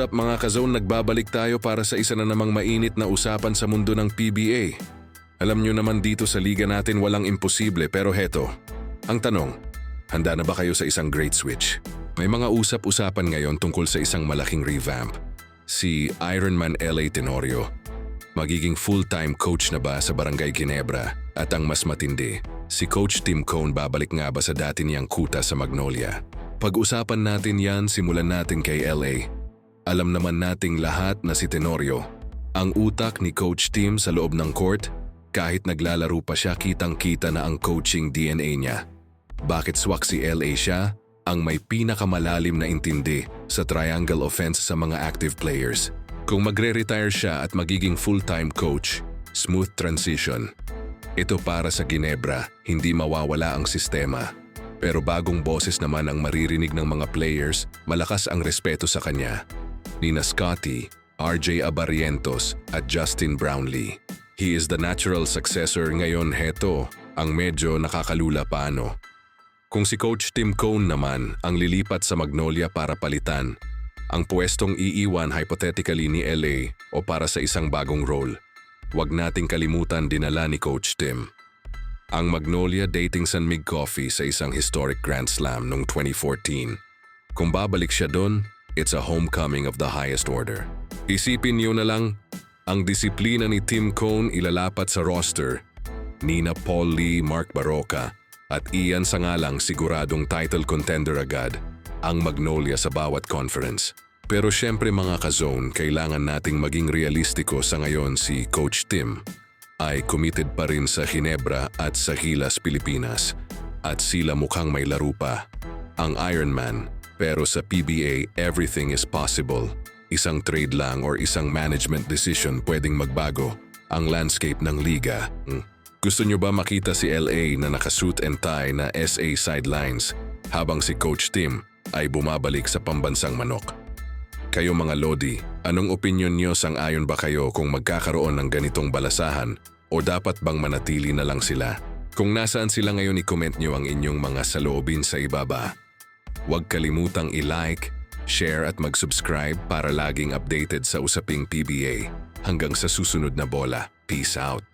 What's up mga ka-zone? Nagbabalik tayo para sa isa na namang mainit na usapan sa mundo ng PBA. Alam nyo naman dito sa liga natin walang imposible pero heto. Ang tanong, handa na ba kayo sa isang great switch? May mga usap-usapan ngayon tungkol sa isang malaking revamp. Si Ironman LA Tenorio. Magiging full-time coach na ba sa Barangay Ginebra? At ang mas matindi, si Coach Tim Cone babalik nga ba sa dati niyang kuta sa Magnolia? Pag-usapan natin yan, simulan natin kay LA. Alam naman nating lahat na si Tenorio, ang utak ni Coach Tim sa loob ng court, kahit naglalaro pa siya kitang-kita na ang coaching DNA niya. Bakit swak si LA siya? Ang may pinakamalalim na intindi sa triangle offense sa mga active players. Kung magre-retire siya at magiging full-time coach, smooth transition. Ito para sa Ginebra, hindi mawawala ang sistema. Pero bagong boses naman ang maririnig ng mga players, malakas ang respeto sa kanya. Nina Scotty, RJ Abarientos at Justin Brownlee. He is the natural successor ngayon. Heto ang medyo nakakalula paano. Kung si Coach Tim Cone naman ang lilipat sa Magnolia para palitan, ang pwestong iiwan hypothetically ni LA o para sa isang bagong role. Huwag nating kalimutan dinala ni Coach Tim ang Magnolia dating San Mig Coffee sa isang historic Grand Slam noong 2014. Kung babalik siya doon, it's a homecoming of the highest order. Isipin niyo na lang, ang disiplina ni Tim Cone ilalapat sa roster. Nina Paul Lee, Mark Baroka at Ian Sangalang siguradong title contender agad ang Magnolia sa bawat conference. Pero syempre mga ka-zone, kailangan nating maging realistiko sa ngayon. Si Coach Tim ay committed pa rin sa Ginebra at sa Gilas, Pilipinas. At sila mukhang may laro pa, ang Ironman. Pero sa PBA, everything is possible. Isang trade lang or isang management decision pwedeng magbago ang landscape ng liga. Gusto nyo ba makita si LA na naka-suit and tie na SA sidelines habang si Coach Tim ay bumabalik sa pambansang manok? Kayo mga Lodi, anong opinion nyo? Sang-ayon ba kayo kung magkakaroon ng ganitong balasahan o dapat bang manatili na lang sila? Kung nasaan sila ngayon, i-comment nyo ang inyong mga saloobin sa ibaba. Huwag kalimutang i-like, share at mag-subscribe para laging updated sa usaping PBA. Hanggang sa susunod na bola. Peace out!